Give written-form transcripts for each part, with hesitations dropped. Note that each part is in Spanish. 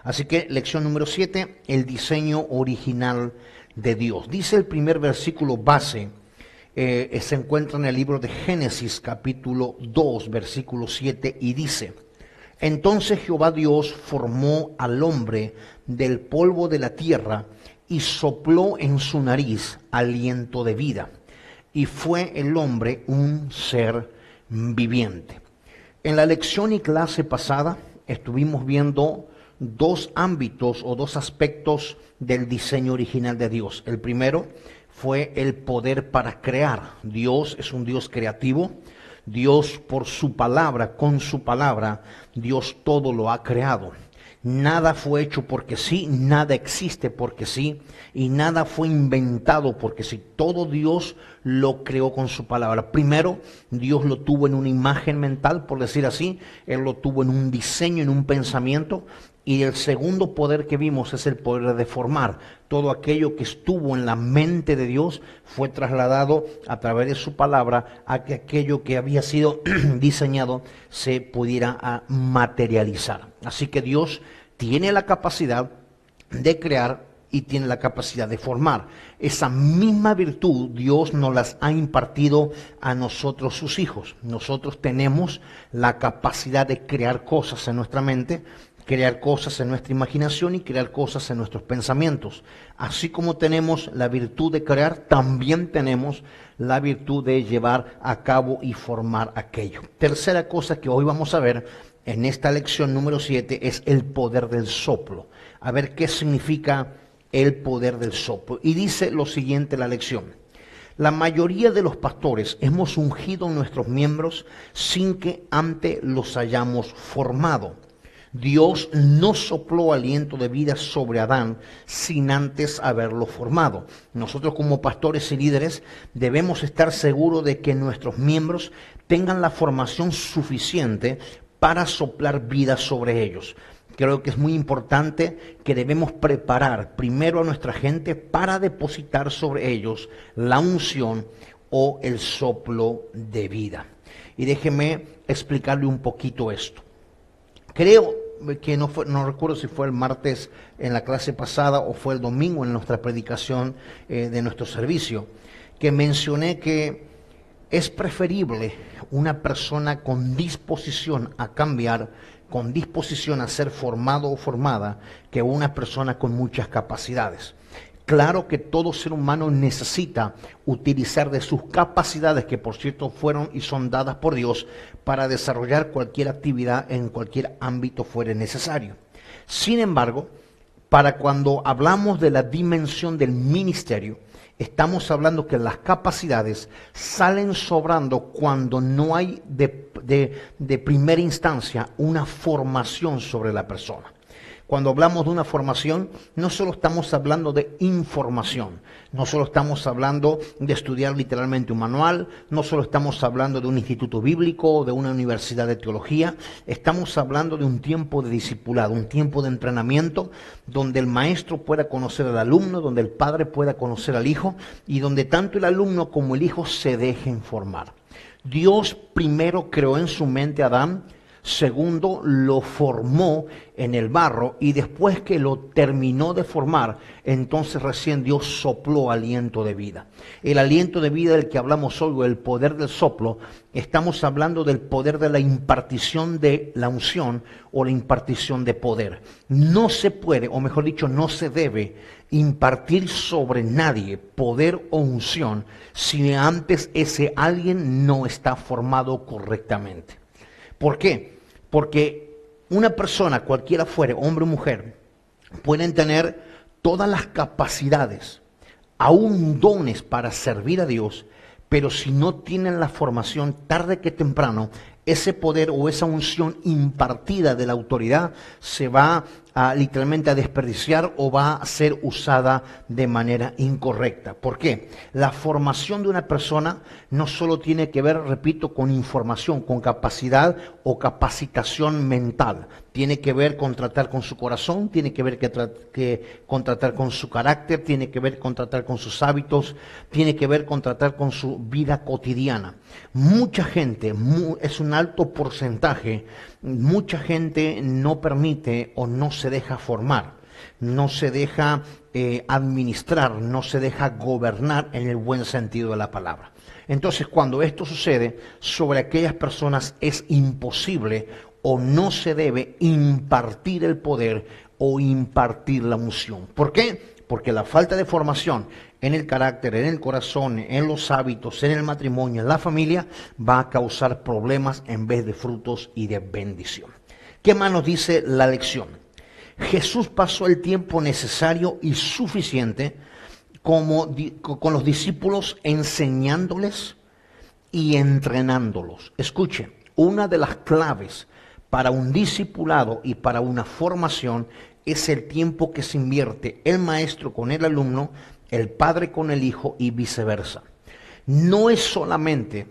Así que lección número 7, el diseño original de Dios. Dice el primer versículo base, se encuentra en el libro de Génesis capítulo 2, versículo 7, y dice: entonces Jehová Dios formó al hombre del polvo de la tierra y sopló en su nariz aliento de vida, y fue el hombre un ser viviente. En la lección y clase pasada estuvimos viendo dos ámbitos o dos aspectos del diseño original de Dios. El primero fue el poder para crear. Dios es un Dios creativo. Dios, por su palabra, con su palabra, Dios todo lo ha creado. Nada fue hecho porque sí, nada existe porque sí, y nada fue inventado porque sí. Todo Dios lo creó con su palabra. Primero, Dios lo tuvo en una imagen mental, por decir así. Él lo tuvo en un diseño, en un pensamiento. Y el segundo poder que vimos es el poder de formar. Todo aquello que estuvo en la mente de Dios fue trasladado a través de su palabra a que aquello que había sido diseñado se pudiera materializar. Así que Dios tiene la capacidad de crear y tiene la capacidad de formar. Esa misma virtud Dios nos las ha impartido a nosotros, sus hijos. Nosotros tenemos la capacidad de crear cosas en nuestra mente, crear cosas en nuestra imaginación y crear cosas en nuestros pensamientos. Así como tenemos la virtud de crear, también tenemos la virtud de llevar a cabo y formar aquello. Tercera cosa que hoy vamos a ver en esta lección número 7 es el poder del soplo. A ver qué significa el poder del soplo. Y dice lo siguiente la lección: la mayoría de los pastores hemos ungido nuestros miembros sin que antes los hayamos formado. Dios no sopló aliento de vida sobre Adán sin antes haberlo formado. Nosotros como pastores y líderes debemos estar seguros de que nuestros miembros tengan la formación suficiente para soplar vida sobre ellos. Creo que es muy importante que debemos preparar primero a nuestra gente para depositar sobre ellos la unción o el soplo de vida. Y déjeme explicarle un poquito esto. Creo que no recuerdo si fue el martes en la clase pasada o fue el domingo en nuestra predicación de nuestro servicio, que mencioné que es preferible una persona con disposición a cambiar, con disposición a ser formado o formada, que una persona con muchas capacidades. Claro que todo ser humano necesita utilizar de sus capacidades, que por cierto fueron y son dadas por Dios, para desarrollar cualquier actividad en cualquier ámbito fuere necesario. Sin embargo, para cuando hablamos de la dimensión del ministerio, estamos hablando que las capacidades salen sobrando cuando no hay de primera instancia una formación sobre la persona. Cuando hablamos de una formación, no solo estamos hablando de información, no solo estamos hablando de estudiar literalmente un manual, no solo estamos hablando de un instituto bíblico o de una universidad de teología, estamos hablando de un tiempo de discipulado, un tiempo de entrenamiento donde el maestro pueda conocer al alumno, donde el padre pueda conocer al hijo y donde tanto el alumno como el hijo se dejen formar. Dios primero creó en su mente a Adán. Segundo, lo formó en el barro y después que lo terminó de formar, entonces recién Dios sopló aliento de vida. El aliento de vida del que hablamos hoy, o el poder del soplo, estamos hablando del poder de la impartición de la unción o la impartición de poder. No se puede, o mejor dicho, no se debe impartir sobre nadie poder o unción si antes ese alguien no está formado correctamente. ¿Por qué? Porque una persona, cualquiera fuere, hombre o mujer, pueden tener todas las capacidades, aún dones para servir a Dios, pero si no tienen la formación, tarde que temprano, ese poder o esa unción impartida de la autoridad se va literalmente a desperdiciar o va a ser usada de manera incorrecta. ¿Por qué? La formación de una persona no solo tiene que ver, repito, con información, con capacidad o capacitación mental. Tiene que ver con tratar con su corazón, tiene que ver con tratar con su carácter, tiene que ver con tratar con sus hábitos, tiene que ver con tratar con su vida cotidiana. Mucha gente, es un alto porcentaje, mucha gente no permite o no se deja formar, no se deja administrar, no se deja gobernar en el buen sentido de la palabra. Entonces, cuando esto sucede, sobre aquellas personas es imposible o no se debe impartir el poder o impartir la unción. ¿Por qué? Porque la falta de formación en el carácter, en el corazón, en los hábitos, en el matrimonio, en la familia, va a causar problemas en vez de frutos y de bendición. ¿Qué más nos dice la lección? Jesús pasó el tiempo necesario y suficiente con los discípulos, enseñándoles y entrenándolos. Escuche, una de las claves para un discipulado y para una formación es el tiempo que se invierte el maestro con el alumno, el padre con el hijo y viceversa. No es solamente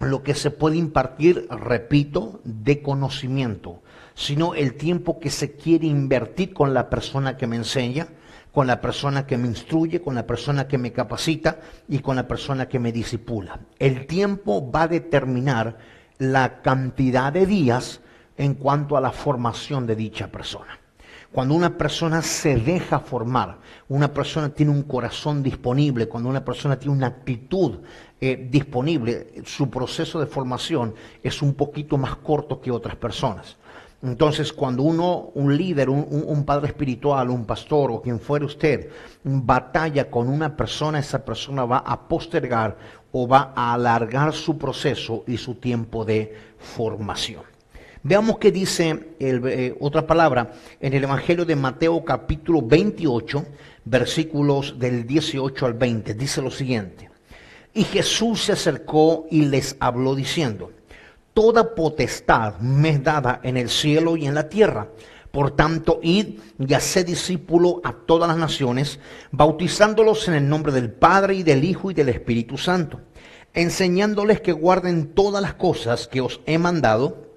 lo que se puede impartir, repito, de conocimiento, sino el tiempo que se quiere invertir con la persona que me enseña, con la persona que me instruye, con la persona que me capacita y con la persona que me discipula. El tiempo va a determinar la cantidad de días en cuanto a la formación de dicha persona. Cuando una persona se deja formar, una persona tiene un corazón disponible, cuando una persona tiene una actitud disponible, su proceso de formación es un poquito más corto que otras personas. Entonces, cuando un líder, un padre espiritual, un pastor o quien fuera usted, batalla con una persona, esa persona va a postergar o va a alargar su proceso y su tiempo de formación. Veamos qué dice otra palabra en el Evangelio de Mateo capítulo 28, versículos del 18 al 20. Dice lo siguiente: y Jesús se acercó y les habló diciendo: toda potestad me es dada en el cielo y en la tierra. Por tanto, id y haced discípulo a todas las naciones, bautizándolos en el nombre del Padre y del Hijo y del Espíritu Santo, enseñándoles que guarden todas las cosas que os he mandado.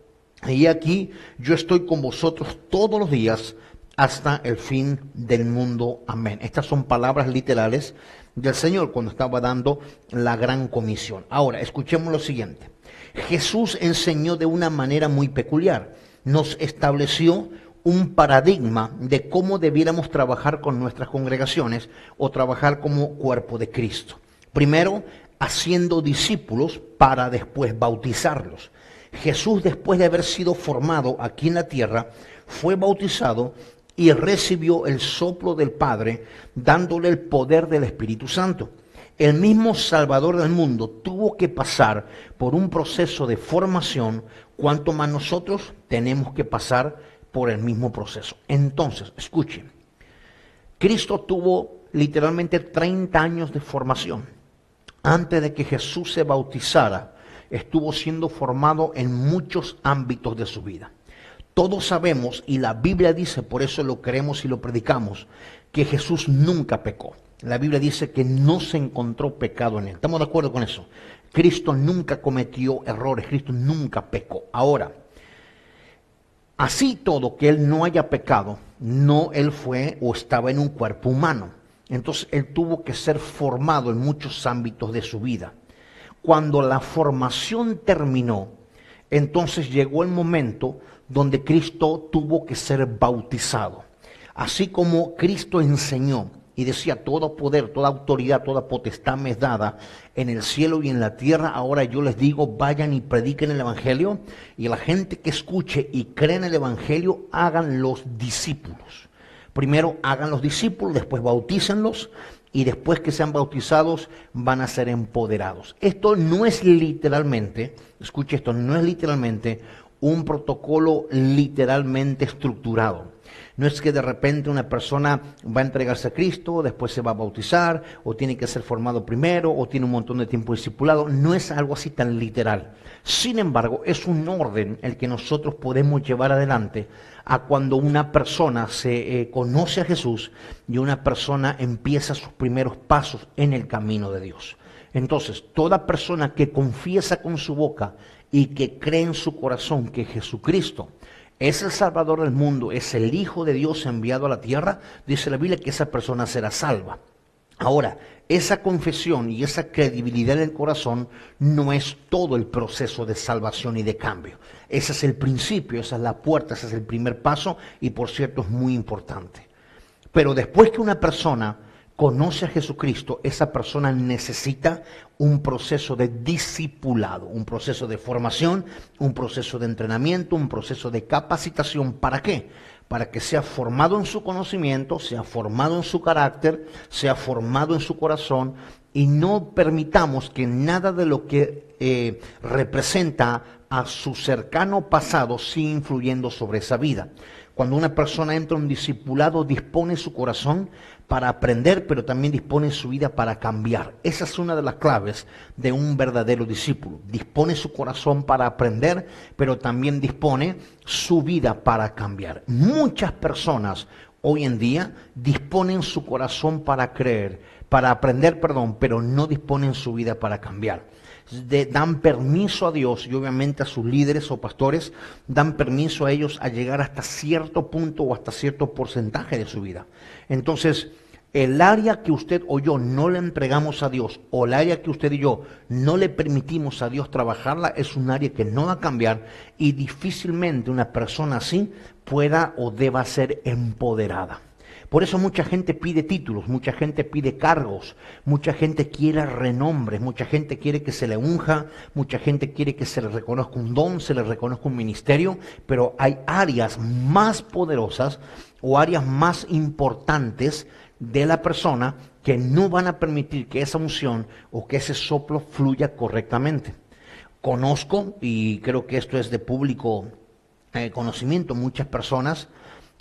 Y aquí yo estoy con vosotros todos los días hasta el fin del mundo. Amén. Estas son palabras literales del Señor cuando estaba dando la gran comisión. Ahora, escuchemos lo siguiente. Jesús enseñó de una manera muy peculiar. Nos estableció un paradigma de cómo debiéramos trabajar con nuestras congregaciones o trabajar como cuerpo de Cristo. Primero, haciendo discípulos para después bautizarlos. Jesús, después de haber sido formado aquí en la tierra, fue bautizado y recibió el soplo del Padre, dándole el poder del Espíritu Santo. El mismo Salvador del mundo tuvo que pasar por un proceso de formación, cuanto más nosotros tenemos que pasar por el mismo proceso. Entonces, escuchen, Cristo tuvo literalmente 30 años de formación. Antes de que Jesús se bautizara, estuvo siendo formado en muchos ámbitos de su vida. Todos sabemos, y la Biblia dice, por eso lo creemos y lo predicamos, que Jesús nunca pecó. La Biblia dice que no se encontró pecado en él. ¿Estamos de acuerdo con eso? Cristo nunca cometió errores, Cristo nunca pecó. Ahora, así todo que él no haya pecado, no él fue o estaba en un cuerpo humano. Entonces él tuvo que ser formado en muchos ámbitos de su vida. Cuando la formación terminó, entonces llegó el momento donde Cristo tuvo que ser bautizado. Así como Cristo enseñó y decía: todo poder, toda autoridad, toda potestad me es dada en el cielo y en la tierra, ahora yo les digo, vayan y prediquen el Evangelio, y la gente que escuche y cree en el Evangelio, hagan los discípulos. Primero hagan los discípulos, después bautícenlos, y después que sean bautizados van a ser empoderados. Esto no es literalmente, escuche esto, no es literalmente un protocolo literalmente estructurado. No es que de repente una persona va a entregarse a Cristo, después se va a bautizar, o tiene que ser formado primero, o tiene un montón de tiempo discipulado. No es algo así tan literal. Sin embargo, es un orden el que nosotros podemos llevar adelante a cuando una persona se conoce a Jesús y una persona empieza sus primeros pasos en el camino de Dios. Entonces, toda persona que confiesa con su boca y que cree en su corazón que Jesucristo es el Salvador del mundo, es el Hijo de Dios enviado a la tierra, dice la Biblia que esa persona será salva. Ahora, esa confesión y esa credibilidad en el corazón no es todo el proceso de salvación y de cambio. Ese es el principio, esa es la puerta, ese es el primer paso y por cierto es muy importante. Pero después que una persona conoce a Jesucristo, esa persona necesita un proceso de discipulado, un proceso de formación, un proceso de entrenamiento, un proceso de capacitación. ¿Para qué? Para que sea formado en su conocimiento, sea formado en su carácter, sea formado en su corazón y no permitamos que nada de lo que representa a su cercano pasado siga influyendo sobre esa vida. Cuando una persona entra en un discipulado, dispone su corazón para aprender, pero también dispone su vida para cambiar. Esa es una de las claves de un verdadero discípulo. Dispone su corazón para aprender, pero también dispone su vida para cambiar. Muchas personas hoy en día disponen su corazón para creer, para aprender, pero no disponen su vida para cambiar. Dan permiso a Dios y obviamente a sus líderes o pastores, dan permiso a ellos a llegar hasta cierto punto o hasta cierto porcentaje de su vida. Entonces, el área que usted o yo no le entregamos a Dios, o el área que usted y yo no le permitimos a Dios trabajarla, es un área que no va a cambiar y difícilmente una persona así pueda o deba ser empoderada. Por eso mucha gente pide títulos, mucha gente pide cargos, mucha gente quiere renombre, mucha gente quiere que se le unja, mucha gente quiere que se le reconozca un don, se le reconozca un ministerio, pero hay áreas más poderosas o áreas más importantes de la persona que no van a permitir que esa unción o que ese soplo fluya correctamente. Conozco, y creo que esto es de público conocimiento, muchas personas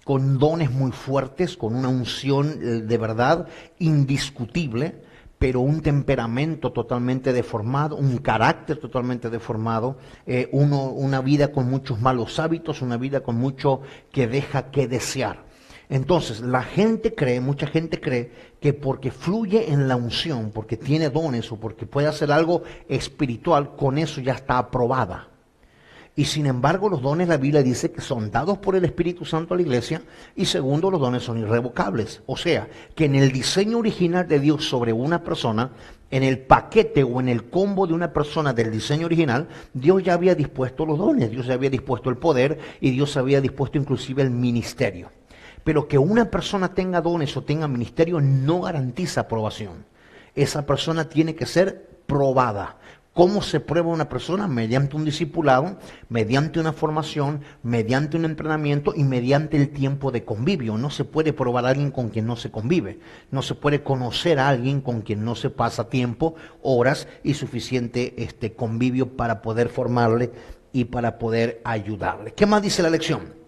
con dones muy fuertes, con una unción de verdad indiscutible, pero un temperamento totalmente deformado, un carácter totalmente deformado, una vida con muchos malos hábitos, una vida con mucho que deja que desear. Entonces, mucha gente cree que porque fluye en la unción, porque tiene dones o porque puede hacer algo espiritual, con eso ya está aprobada. Y sin embargo, los dones, la Biblia dice que son dados por el Espíritu Santo a la iglesia, y segundo, los dones son irrevocables. O sea, que en el diseño original de Dios sobre una persona, en el paquete o en el combo de una persona del diseño original, Dios ya había dispuesto los dones, Dios ya había dispuesto el poder y Dios había dispuesto inclusive el ministerio. Pero que una persona tenga dones o tenga ministerio no garantiza aprobación. Esa persona tiene que ser probada. ¿Cómo se prueba una persona? Mediante un discipulado, mediante una formación, mediante un entrenamiento y mediante el tiempo de convivio. No se puede probar a alguien con quien no se convive. No se puede conocer a alguien con quien no se pasa tiempo, horas y suficiente convivio para poder formarle y para poder ayudarle. ¿Qué más dice la lección?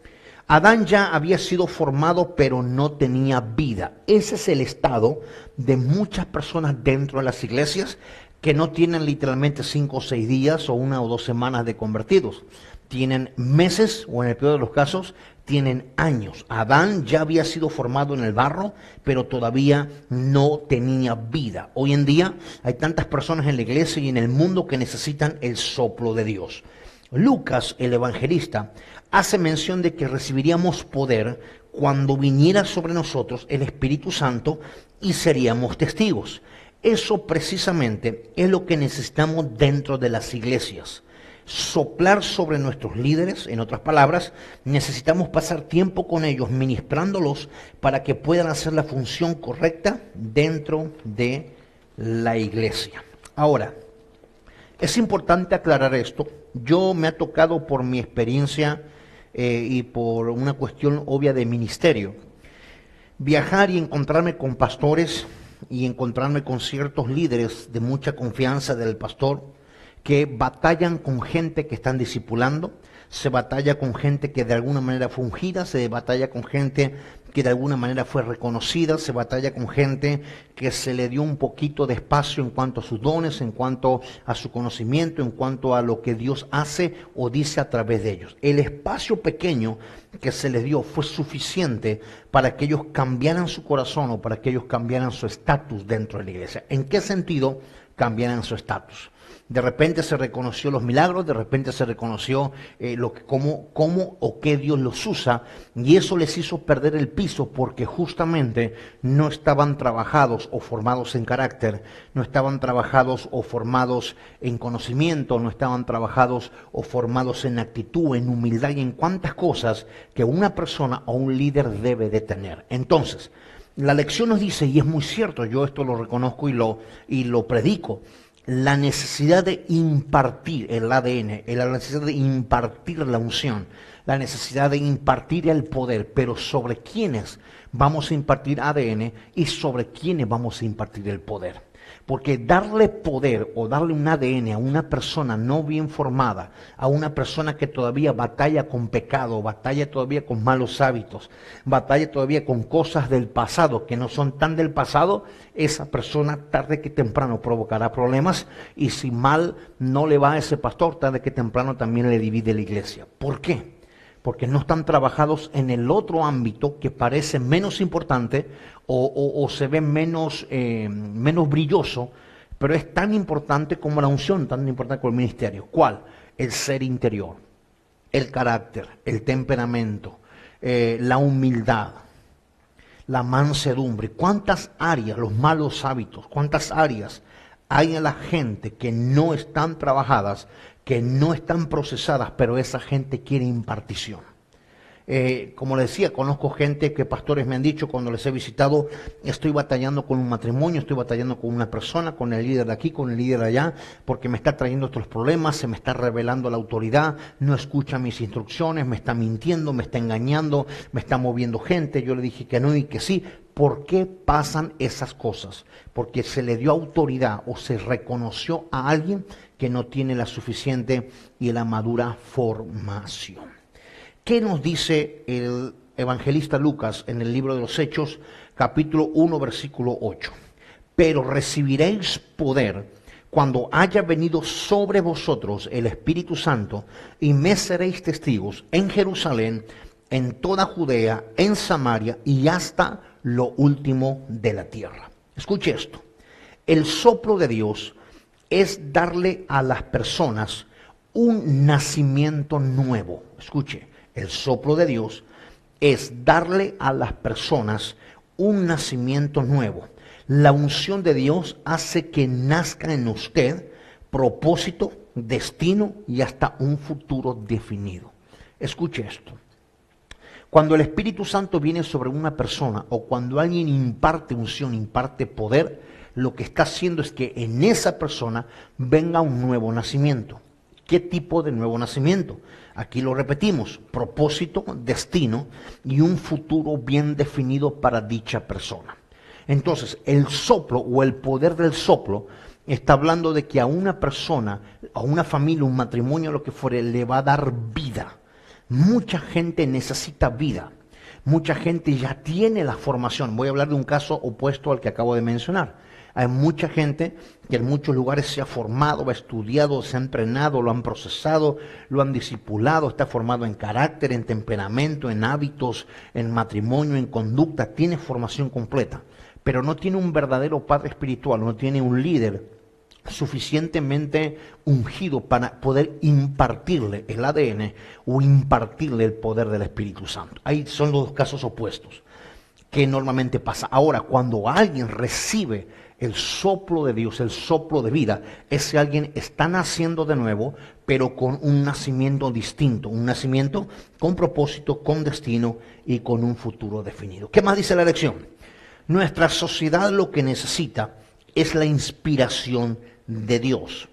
Adán ya había sido formado, pero no tenía vida. Ese es el estado de muchas personas dentro de las iglesias que no tienen literalmente 5 o 6 días o 1 o 2 semanas de convertidos. Tienen meses o en el peor de los casos, tienen años. Adán ya había sido formado en el barro, pero todavía no tenía vida. Hoy en día hay tantas personas en la iglesia y en el mundo que necesitan el soplo de Dios. Lucas, el evangelista, hace mención de que recibiríamos poder cuando viniera sobre nosotros el Espíritu Santo y seríamos testigos. Eso precisamente es lo que necesitamos dentro de las iglesias. Soplar sobre nuestros líderes, en otras palabras, necesitamos pasar tiempo con ellos, ministrándolos para que puedan hacer la función correcta dentro de la iglesia. Ahora, es importante aclarar esto. Yo me ha tocado por mi experiencia y por una cuestión obvia de ministerio, viajar y encontrarme con pastores y encontrarme con ciertos líderes de mucha confianza del pastor que batallan con gente que están discipulando, se batalla con gente que de alguna manera fue ungida, se batalla con gente que de alguna manera fue reconocida, se batalla con gente que se le dio un poquito de espacio en cuanto a sus dones, en cuanto a su conocimiento, en cuanto a lo que Dios hace o dice a través de ellos. El espacio pequeño que se les dio fue suficiente para que ellos cambiaran su corazón o para que ellos cambiaran su estatus dentro de la iglesia. ¿En qué sentido cambiaran su estatus? De repente se reconoció los milagros, de repente se reconoció cómo o qué Dios los usa, y eso les hizo perder el piso porque justamente no estaban trabajados o formados en carácter, no estaban trabajados o formados en conocimiento, no estaban trabajados o formados en actitud, en humildad y en cuantas cosas que una persona o un líder debe de tener. Entonces, la lección nos dice, y es muy cierto, yo esto lo reconozco y lo predico, la necesidad de impartir el ADN, la necesidad de impartir la unción, la necesidad de impartir el poder, pero sobre quiénes vamos a impartir ADN y sobre quiénes vamos a impartir el poder. Porque darle poder o darle un ADN a una persona no bien formada, a una persona que todavía batalla con pecado, batalla todavía con malos hábitos, batalla todavía con cosas del pasado que no son tan del pasado, esa persona tarde que temprano provocará problemas, y si mal no le va a ese pastor, tarde que temprano también le divide la iglesia. ¿Por qué? Porque no están trabajados en el otro ámbito que parece menos importante o se ve menos brilloso, pero es tan importante como la unción, tan importante como el ministerio. ¿Cuál? El ser interior, el carácter, el temperamento, la humildad, la mansedumbre. ¿Cuántas áreas, los malos hábitos, cuántas áreas hay en la gente que no están trabajadas, que no están procesadas, pero esa gente quiere impartición? Como les decía, conozco gente que pastores me han dicho cuando les he visitado, estoy batallando con un matrimonio, estoy batallando con una persona, con el líder de aquí, con el líder de allá, porque me está trayendo otros problemas, se me está revelando la autoridad, no escucha mis instrucciones, me está mintiendo, me está engañando, me está moviendo gente. Yo le dije que no y que sí. ¿Por qué pasan esas cosas? Porque se le dio autoridad o se reconoció a alguien que no tiene la suficiente y la madura formación. ¿Qué nos dice el evangelista Lucas en el libro de los Hechos, capítulo 1, versículo 8? Pero recibiréis poder cuando haya venido sobre vosotros el Espíritu Santo, y me seréis testigos en Jerusalén, en toda Judea, en Samaria y hasta lo último de la tierra. Escuche esto. El soplo de Dios es darle a las personas un nacimiento nuevo. Escuche. El soplo de Dios es darle a las personas un nacimiento nuevo. La unción de Dios hace que nazca en usted propósito, destino y hasta un futuro definido. Escuche esto. Cuando el Espíritu Santo viene sobre una persona o cuando alguien imparte unción, imparte poder, lo que está haciendo es que en esa persona venga un nuevo nacimiento. ¿Qué tipo de nuevo nacimiento? Aquí lo repetimos, propósito, destino y un futuro bien definido para dicha persona. Entonces, el soplo o el poder del soplo está hablando de que a una persona, a una familia, un matrimonio, lo que fuere, le va a dar vida. Mucha gente necesita vida. Mucha gente ya tiene la formación. Voy a hablar de un caso opuesto al que acabo de mencionar. Hay mucha gente que en muchos lugares se ha formado, ha estudiado, se ha entrenado, lo han procesado, lo han discipulado, está formado en carácter, en temperamento, en hábitos, en matrimonio, en conducta, tiene formación completa, pero no tiene un verdadero padre espiritual, no tiene un líder suficientemente ungido para poder impartirle el ADN o impartirle el poder del Espíritu Santo. Ahí son los dos casos opuestos que normalmente pasa. Ahora, cuando alguien recibe el soplo de Dios, el soplo de vida, ese alguien está naciendo de nuevo, pero con un nacimiento distinto, un nacimiento con propósito, con destino y con un futuro definido. ¿Qué más dice la lección? Nuestra sociedad lo que necesita es la inspiración de Dios.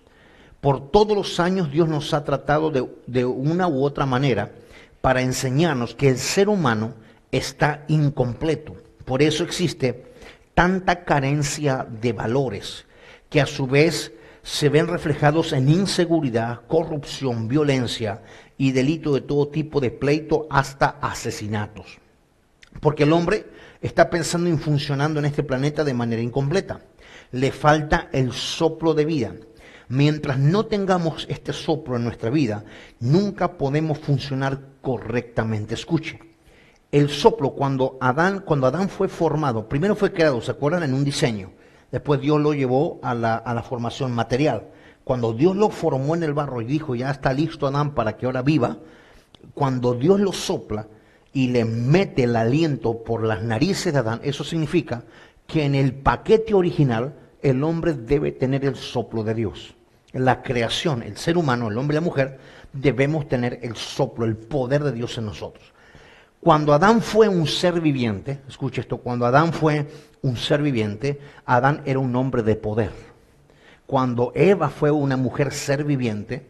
Por todos los años Dios nos ha tratado de una u otra manera para enseñarnos que el ser humano está incompleto. Por eso existe tanta carencia de valores que a su vez se ven reflejados en inseguridad, corrupción, violencia y delito de todo tipo, de pleito hasta asesinatos. Porque el hombre está pensando y funcionando en este planeta de manera incompleta. Le falta el soplo de vida. Mientras no tengamos este soplo en nuestra vida, nunca podemos funcionar correctamente. Escuche. El soplo, cuando Adán fue formado, primero fue creado, ¿se acuerdan? En un diseño. Después Dios lo llevó a la formación material. Cuando Dios lo formó en el barro y dijo, ya está listo Adán para que ahora viva, cuando Dios lo sopla y le mete el aliento por las narices de Adán, eso significa que en el paquete original el hombre debe tener el soplo de Dios. La creación, el ser humano, el hombre y la mujer, debemos tener el soplo, el poder de Dios en nosotros. Cuando Adán fue un ser viviente, escuche esto, cuando Adán fue un ser viviente, Adán era un hombre de poder. Cuando Eva fue una mujer ser viviente,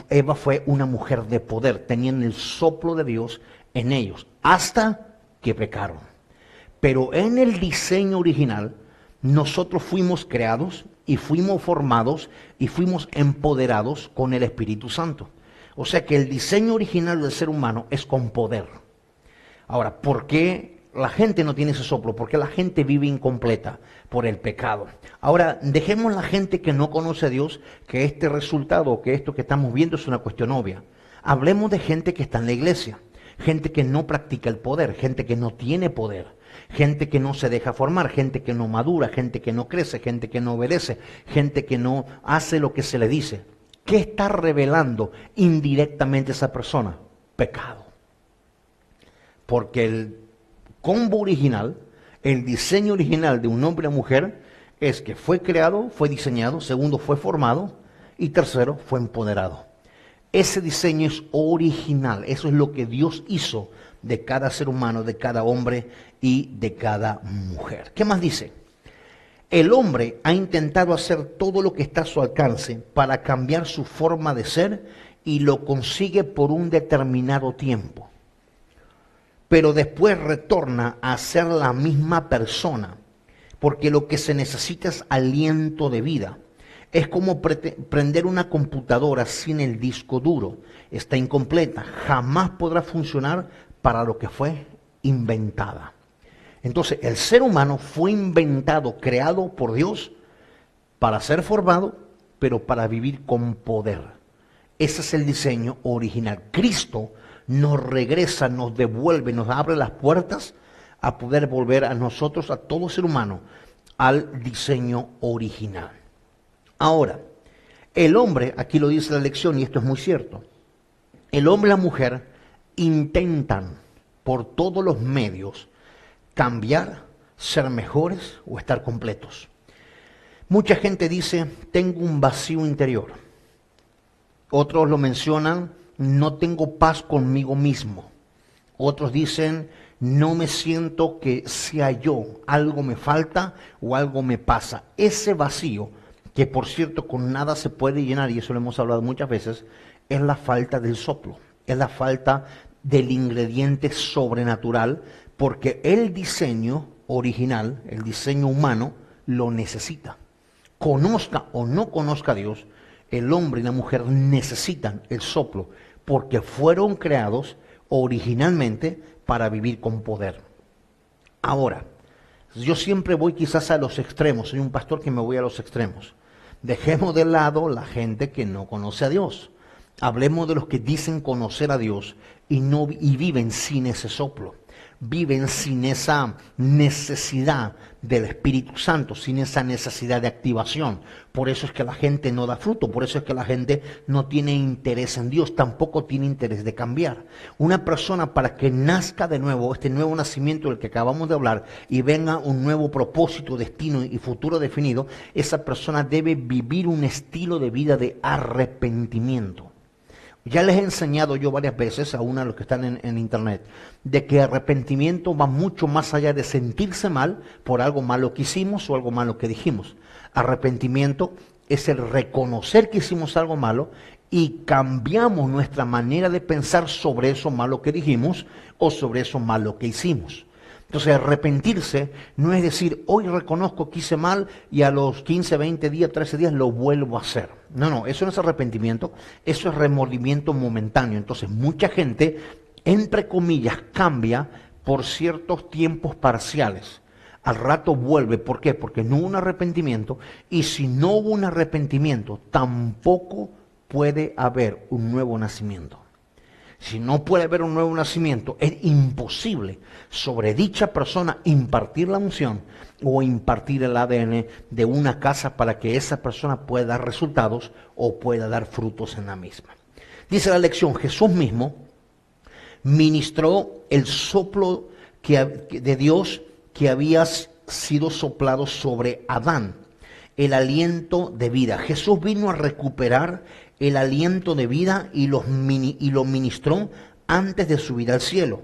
Eva fue una mujer de poder, tenían el soplo de Dios en ellos, hasta que pecaron. Pero en el diseño original, nosotros fuimos creados y fuimos formados y fuimos empoderados con el Espíritu Santo. O sea que el diseño original del ser humano es con poder. Ahora, ¿por qué la gente no tiene ese soplo? Porque la gente vive incompleta por el pecado. Ahora, dejemos la gente que no conoce a Dios, que este resultado, que esto que estamos viendo es una cuestión obvia. Hablemos de gente que está en la iglesia, gente que no practica el poder, gente que no tiene poder, gente que no se deja formar, gente que no madura, gente que no crece, gente que no obedece, gente que no hace lo que se le dice. ¿Qué está revelando indirectamente esa persona? Pecado. Porque el combo original, el diseño original de un hombre y una mujer es que fue creado, fue diseñado, segundo fue formado y tercero fue empoderado. Ese diseño es original, eso es lo que Dios hizo de cada ser humano, de cada hombre y de cada mujer. ¿Qué más dice? El hombre ha intentado hacer todo lo que está a su alcance para cambiar su forma de ser y lo consigue por un determinado tiempo. Pero después retorna a ser la misma persona, porque lo que se necesita es aliento de vida. Es como prender una computadora sin el disco duro. Está incompleta, jamás podrá funcionar para lo que fue inventada. Entonces, el ser humano fue inventado, creado por Dios para ser formado, pero para vivir con poder. Ese es el diseño original. Cristo nos regresa, nos devuelve, nos abre las puertas a poder volver a nosotros, a todo ser humano, al diseño original. Ahora, el hombre, aquí lo dice la lección y esto es muy cierto, el hombre y la mujer intentan por todos los medios cambiar, ser mejores o estar completos. Mucha gente dice, tengo un vacío interior. Otros lo mencionan, no tengo paz conmigo mismo. Otros dicen, no me siento que sea yo, algo me falta o algo me pasa. Ese vacío, que por cierto con nada se puede llenar, y eso lo hemos hablado muchas veces, es la falta del soplo, es la falta del ingrediente sobrenatural, porque el diseño original, el diseño humano, lo necesita. Conozca o no conozca a Dios, el hombre y la mujer necesitan el soplo, porque fueron creados originalmente para vivir con poder. Ahora, yo siempre voy quizás a los extremos, soy un pastor que me voy a los extremos. Dejemos de lado la gente que no conoce a Dios. Hablemos de los que dicen conocer a Dios y viven sin ese soplo. Viven sin esa necesidad del Espíritu Santo, sin esa necesidad de activación. Por eso es que la gente no da fruto, por eso es que la gente no tiene interés en Dios, tampoco tiene interés de cambiar. Una persona para que nazca de nuevo, este nuevo nacimiento del que acabamos de hablar, y venga un nuevo propósito, destino y futuro definido, esa persona debe vivir un estilo de vida de arrepentimiento. Ya les he enseñado yo varias veces a uno de los que están en internet, de que arrepentimiento va mucho más allá de sentirse mal por algo malo que hicimos o algo malo que dijimos. Arrepentimiento es el reconocer que hicimos algo malo y cambiamos nuestra manera de pensar sobre eso malo que dijimos o sobre eso malo que hicimos. Entonces, arrepentirse no es decir, hoy reconozco que hice mal y a los 15, 20 días, 13 días lo vuelvo a hacer. No, eso no es arrepentimiento, eso es remordimiento momentáneo. Entonces, mucha gente, entre comillas, cambia por ciertos tiempos parciales. Al rato vuelve, ¿por qué? Porque no hubo un arrepentimiento, y si no hubo un arrepentimiento, tampoco puede haber un nuevo nacimiento. Si no puede haber un nuevo nacimiento, es imposible sobre dicha persona impartir la unción o impartir el ADN de una casa para que esa persona pueda dar resultados o pueda dar frutos en la misma. Dice la lección, Jesús mismo ministró el soplo de Dios que había sido soplado sobre Adán, el aliento de vida. Jesús vino a recuperar el aliento de vida y lo ministró antes de subir al cielo.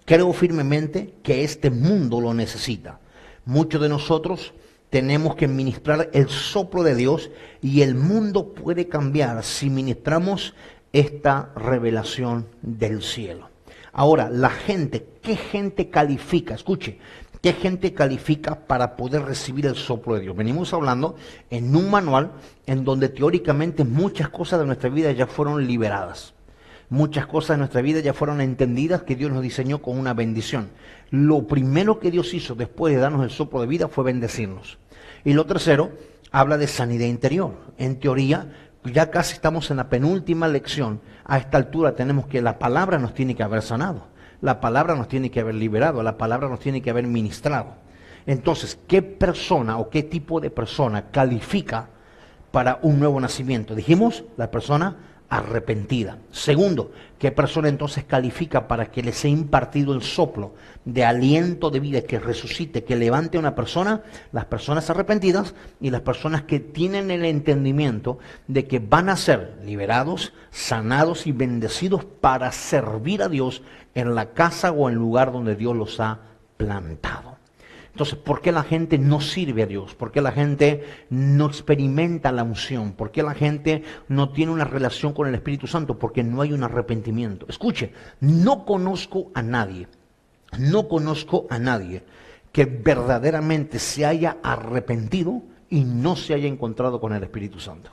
Creo firmemente que este mundo lo necesita. Muchos de nosotros tenemos que ministrar el soplo de Dios y el mundo puede cambiar si ministramos esta revelación del cielo. Ahora, la gente, ¿qué gente califica? Escuche, ¿qué gente califica para poder recibir el soplo de Dios? Venimos hablando en un manual en donde teóricamente muchas cosas de nuestra vida ya fueron liberadas. Muchas cosas de nuestra vida ya fueron entendidas que Dios nos diseñó con una bendición. Lo primero que Dios hizo después de darnos el soplo de vida fue bendecirnos. Y lo tercero, habla de sanidad interior. En teoría, ya casi estamos en la penúltima lección. A esta altura tenemos que la palabra nos tiene que haber sanado. La palabra nos tiene que haber liberado. La palabra nos tiene que haber ministrado. Entonces, ¿qué persona o qué tipo de persona califica para un nuevo nacimiento? Dijimos, la persona arrepentida. Segundo, ¿qué persona entonces califica para que le sea impartido el soplo de aliento de vida que resucite, que levante a una persona? Las personas arrepentidas y las personas que tienen el entendimiento de que van a ser liberados, sanados y bendecidos para servir a Dios en la casa o en el lugar donde Dios los ha plantado. Entonces, ¿por qué la gente no sirve a Dios? ¿Por qué la gente no experimenta la unción? ¿Por qué la gente no tiene una relación con el Espíritu Santo? Porque no hay un arrepentimiento. Escuche, no conozco a nadie que verdaderamente se haya arrepentido y no se haya encontrado con el Espíritu Santo.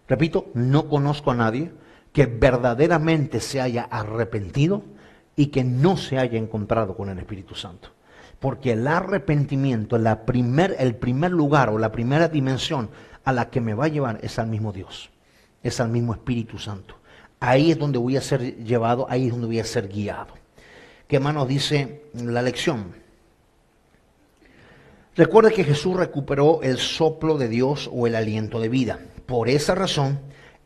Repito, no conozco a nadie que verdaderamente se haya arrepentido y que no se haya encontrado con el Espíritu Santo. Porque el arrepentimiento, el primer lugar o la primera dimensión a la que me va a llevar es al mismo Dios, es al mismo Espíritu Santo. Ahí es donde voy a ser llevado, ahí es donde voy a ser guiado. ¿Qué más nos dice la lección? Recuerde que Jesús recuperó el soplo de Dios o el aliento de vida. Por esa razón,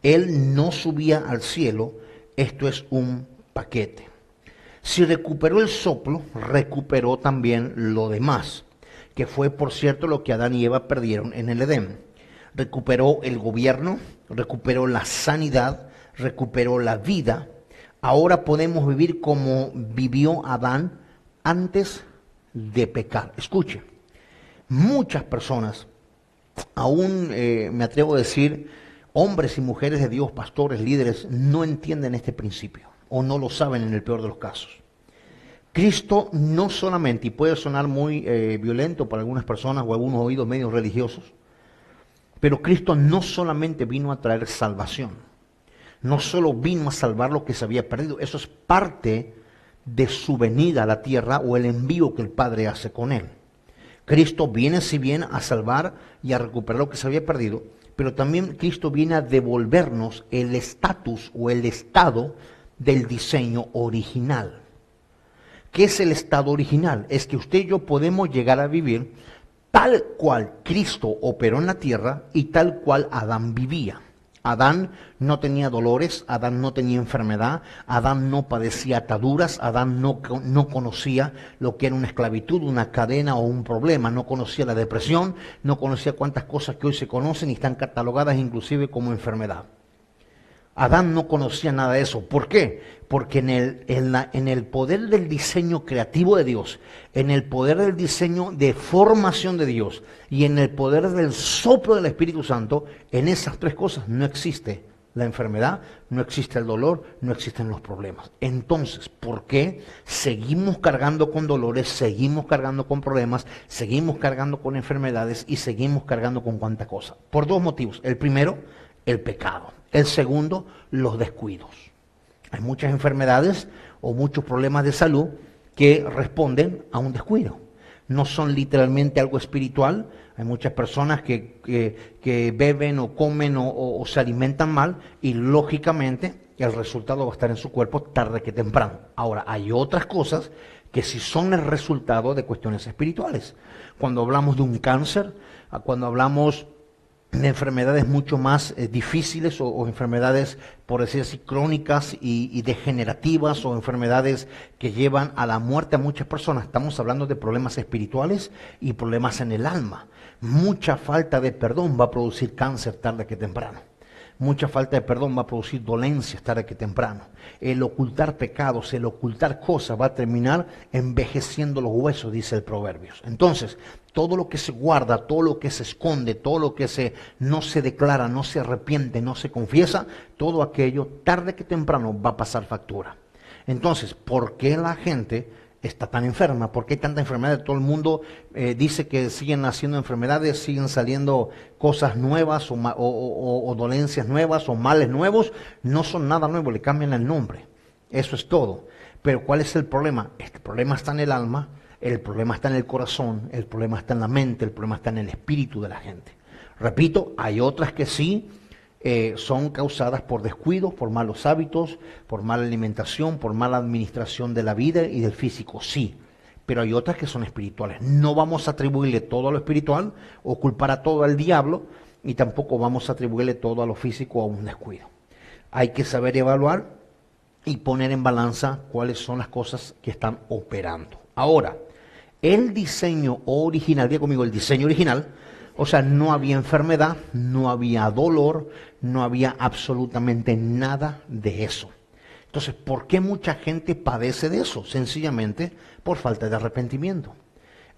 Él no subía al cielo, esto es un paquete. Si recuperó el soplo, recuperó también lo demás, que fue, por cierto, lo que Adán y Eva perdieron en el Edén. Recuperó el gobierno, recuperó la sanidad, recuperó la vida. Ahora podemos vivir como vivió Adán antes de pecar. Escuche, muchas personas, aún me atrevo a decir, hombres y mujeres de Dios, pastores, líderes, no entienden este principio o no lo saben en el peor de los casos. Cristo no solamente, y puede sonar muy violento para algunas personas o algunos oídos medios religiosos, pero Cristo no solamente vino a traer salvación, no solo vino a salvar lo que se había perdido, eso es parte de su venida a la tierra o el envío que el Padre hace con él. Cristo viene, si bien, a salvar y a recuperar lo que se había perdido, pero también Cristo viene a devolvernos el estatus o el estado del diseño original. ¿Qué es el estado original? Es que usted y yo podemos llegar a vivir tal cual Cristo operó en la tierra y tal cual Adán vivía. Adán no tenía dolores, Adán no tenía enfermedad, Adán no padecía ataduras, Adán no conocía lo que era una esclavitud, una cadena o un problema, no conocía la depresión, no conocía cuántas cosas que hoy se conocen y están catalogadas inclusive como enfermedad. Adán no conocía nada de eso. ¿Por qué? Porque en el poder del diseño creativo de Dios, en el poder del diseño de formación de Dios y en el poder del soplo del Espíritu Santo, en esas tres cosas no existe la enfermedad, no existe el dolor, no existen los problemas. Entonces, ¿por qué seguimos cargando con dolores, seguimos cargando con problemas, seguimos cargando con enfermedades y seguimos cargando con cuánta cosa? Por dos motivos. El primero, el pecado. El segundo, los descuidos. Hay muchas enfermedades o muchos problemas de salud que responden a un descuido. No son literalmente algo espiritual. Hay muchas personas que beben o comen o se alimentan mal y lógicamente el resultado va a estar en su cuerpo tarde que temprano. Ahora, hay otras cosas que sí son el resultado de cuestiones espirituales. Cuando hablamos de un cáncer, cuando hablamos de enfermedades mucho más difíciles o enfermedades, por decir así, crónicas y degenerativas, o enfermedades que llevan a la muerte a muchas personas, estamos hablando de problemas espirituales y problemas en el alma. Mucha falta de perdón va a producir cáncer tarde que temprano. Mucha falta de perdón va a producir dolencias tarde que temprano. El ocultar pecados, el ocultar cosas va a terminar envejeciendo los huesos, dice el Proverbios. Entonces, todo lo que se guarda, todo lo que se esconde, todo lo que no se declara, no se arrepiente, no se confiesa, todo aquello tarde que temprano va a pasar factura. Entonces, ¿por qué la gente está tan enferma? ¿Por qué hay tanta enfermedad? Todo el mundo dice que siguen naciendo enfermedades, siguen saliendo cosas nuevas o dolencias nuevas o males nuevos. No son nada nuevo, le cambian el nombre. Eso es todo. Pero ¿cuál es el problema? El problema está en el alma, el problema está en el corazón, el problema está en la mente, el problema está en el espíritu de la gente. Repito, hay otras que sí son causadas por descuidos, por malos hábitos, por mala alimentación, por mala administración de la vida y del físico, sí. Pero hay otras que son espirituales. No vamos a atribuirle todo a lo espiritual o culpar a todo al diablo, y tampoco vamos a atribuirle todo a lo físico o a un descuido. Hay que saber evaluar y poner en balanza cuáles son las cosas que están operando. Ahora, el diseño original, diga conmigo, el diseño original, o sea, no había enfermedad, no había dolor, no había absolutamente nada de eso. Entonces, ¿por qué mucha gente padece de eso? Sencillamente por falta de arrepentimiento.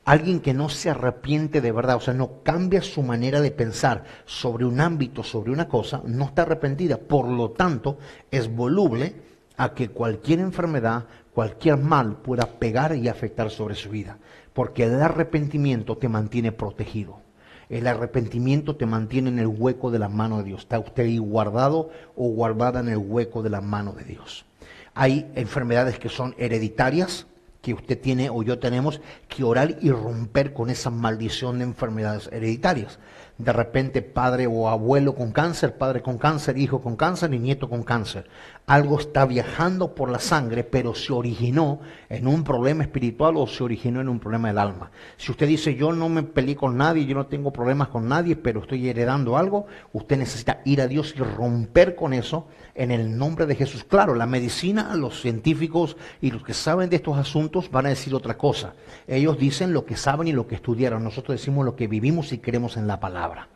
Alguien que no se arrepiente de verdad, o sea, no cambia su manera de pensar sobre un ámbito, sobre una cosa, no está arrepentida. Por lo tanto, es voluble a que cualquier enfermedad, cualquier mal pueda pegar y afectar sobre su vida. Porque el arrepentimiento te mantiene protegido. El arrepentimiento te mantiene en el hueco de la mano de Dios. Está usted ahí guardado o guardada en el hueco de la mano de Dios. Hay enfermedades que son hereditarias, que usted tiene o yo tenemos que orar y romper con esa maldición de enfermedades hereditarias. De repente padre o abuelo con cáncer, padre con cáncer, hijo con cáncer y nieto con cáncer. Algo está viajando por la sangre, pero se originó en un problema espiritual o se originó en un problema del alma. Si usted dice, yo no me peleé con nadie, yo no tengo problemas con nadie, pero estoy heredando algo, usted necesita ir a Dios y romper con eso en el nombre de Jesús. Claro, la medicina, los científicos y los que saben de estos asuntos van a decir otra cosa. Ellos dicen lo que saben y lo que estudiaron. Nosotros decimos lo que vivimos y creemos en la palabra.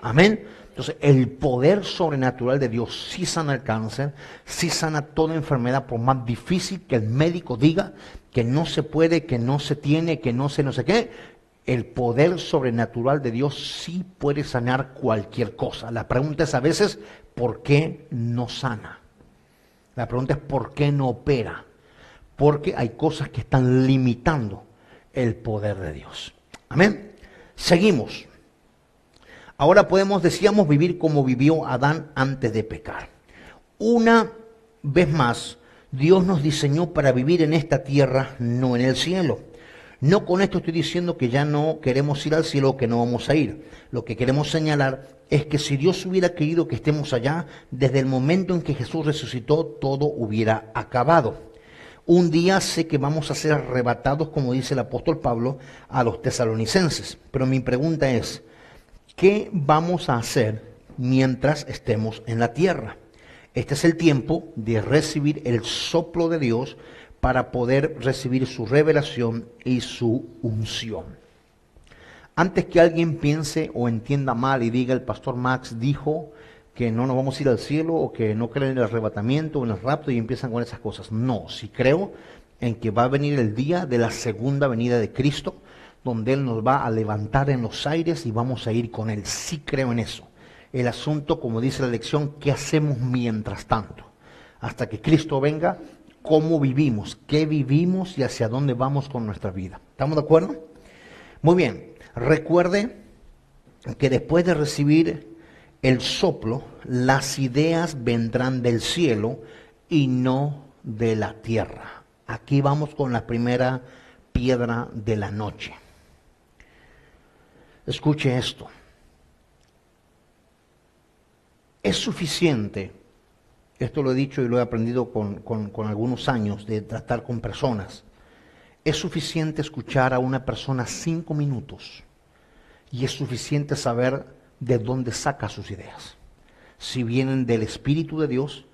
Amén. Entonces, el poder sobrenatural de Dios sí sana el cáncer, sí sana toda enfermedad, por más difícil que el médico diga que no se puede, que no se tiene, que no sé qué. El poder sobrenatural de Dios sí puede sanar cualquier cosa. La pregunta es a veces, ¿por qué no sana? La pregunta es, ¿por qué no opera? Porque hay cosas que están limitando el poder de Dios. Amén. Seguimos. Ahora podemos, decíamos, vivir como vivió Adán antes de pecar. Una vez más, Dios nos diseñó para vivir en esta tierra, no en el cielo. No con esto estoy diciendo que ya no queremos ir al cielo o que no vamos a ir. Lo que queremos señalar es que si Dios hubiera querido que estemos allá, desde el momento en que Jesús resucitó, todo hubiera acabado. Un día sé que vamos a ser arrebatados, como dice el apóstol Pablo, a los tesalonicenses. Pero mi pregunta es, ¿qué vamos a hacer mientras estemos en la tierra? Este es el tiempo de recibir el soplo de Dios para poder recibir su revelación y su unción. Antes que alguien piense o entienda mal y diga, el pastor Max dijo que no nos vamos a ir al cielo, o que no creen en el arrebatamiento o en el rapto, y empiezan con esas cosas. No, sí creo en que va a venir el día de la segunda venida de Cristo, donde Él nos va a levantar en los aires y vamos a ir con Él. Sí creo en eso. El asunto, como dice la lección, ¿qué hacemos mientras tanto? Hasta que Cristo venga, ¿cómo vivimos? ¿Qué vivimos y hacia dónde vamos con nuestra vida? ¿Estamos de acuerdo? Muy bien. Recuerde que después de recibir el soplo, las ideas vendrán del cielo y no de la tierra. Aquí vamos con la primera piedra de la noche. Escuche esto. Es suficiente Esto lo he dicho y lo he aprendido con algunos años de tratar con personas. Es suficiente escuchar a una persona 5 minutos y es suficiente saber de dónde saca sus ideas. Si vienen del Espíritu de Dios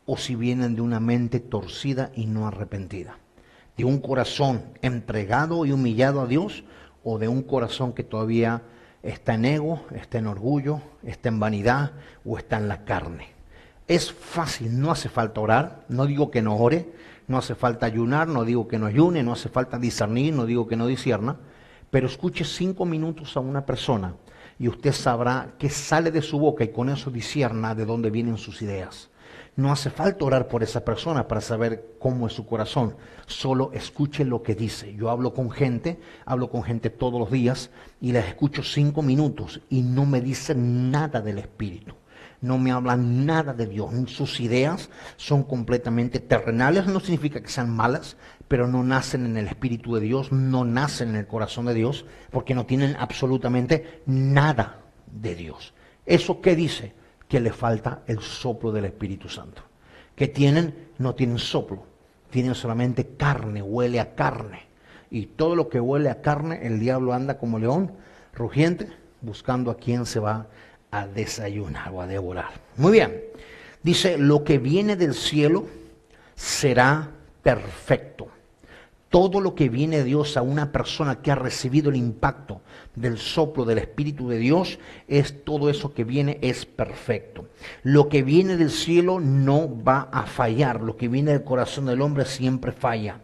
o si vienen de una mente torcida y no arrepentida. De un corazón entregado y humillado a Dios o de un corazón que todavía está en ego, está en orgullo, está en vanidad o está en la carne. Es fácil, no hace falta orar, no digo que no ore, no hace falta ayunar, no digo que no ayune, no hace falta discernir, no digo que no discierna, pero escuche 5 minutos a una persona y usted sabrá qué sale de su boca y con eso discierna de dónde vienen sus ideas. No hace falta orar por esa persona para saber cómo es su corazón, solo escuche lo que dice. Yo hablo con gente todos los días y les escucho 5 minutos y no me dicen nada del Espíritu. No me hablan nada de Dios. Sus ideas son completamente terrenales, no significa que sean malas, pero no nacen en el Espíritu de Dios, no nacen en el corazón de Dios, porque no tienen absolutamente nada de Dios. ¿Eso qué dice? Que le falta el soplo del Espíritu Santo. ¿Qué tienen? No tienen soplo, tienen solamente carne, huele a carne. Y todo lo que huele a carne, el diablo anda como león rugiente, buscando a quien se va a desayunar o a devorar. Muy bien, dice, lo que viene del cielo será perfecto. Todo lo que viene de Dios a una persona que ha recibido el impacto del soplo del Espíritu de Dios, es todo eso que viene es perfecto. Lo que viene del cielo no va a fallar, lo que viene del corazón del hombre siempre falla.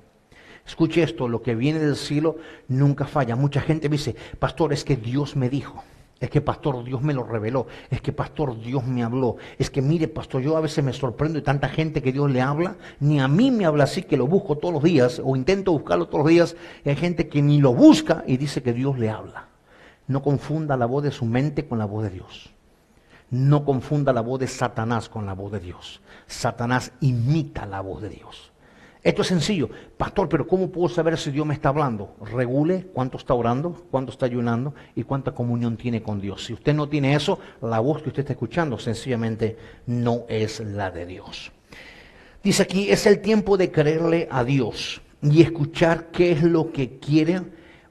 Escuche esto, lo que viene del cielo nunca falla. Mucha gente me dice, pastor, es que Dios me dijo. Es que, pastor, Dios me lo reveló. Es que, pastor, Dios me habló. Es que, mire, pastor, yo a veces me sorprendo de tanta gente que Dios le habla. Ni a mí me habla así, que lo busco todos los días, o intento buscarlo todos los días. Y hay gente que ni lo busca y dice que Dios le habla. No confunda la voz de su mente con la voz de Dios. No confunda la voz de Satanás con la voz de Dios. Satanás imita la voz de Dios. Esto es sencillo. Pastor, pero ¿cómo puedo saber si Dios me está hablando? Regule cuánto está orando, cuánto está ayunando y cuánta comunión tiene con Dios. Si usted no tiene eso, la voz que usted está escuchando sencillamente no es la de Dios. Dice aquí, es el tiempo de creerle a Dios y escuchar qué es lo que quiere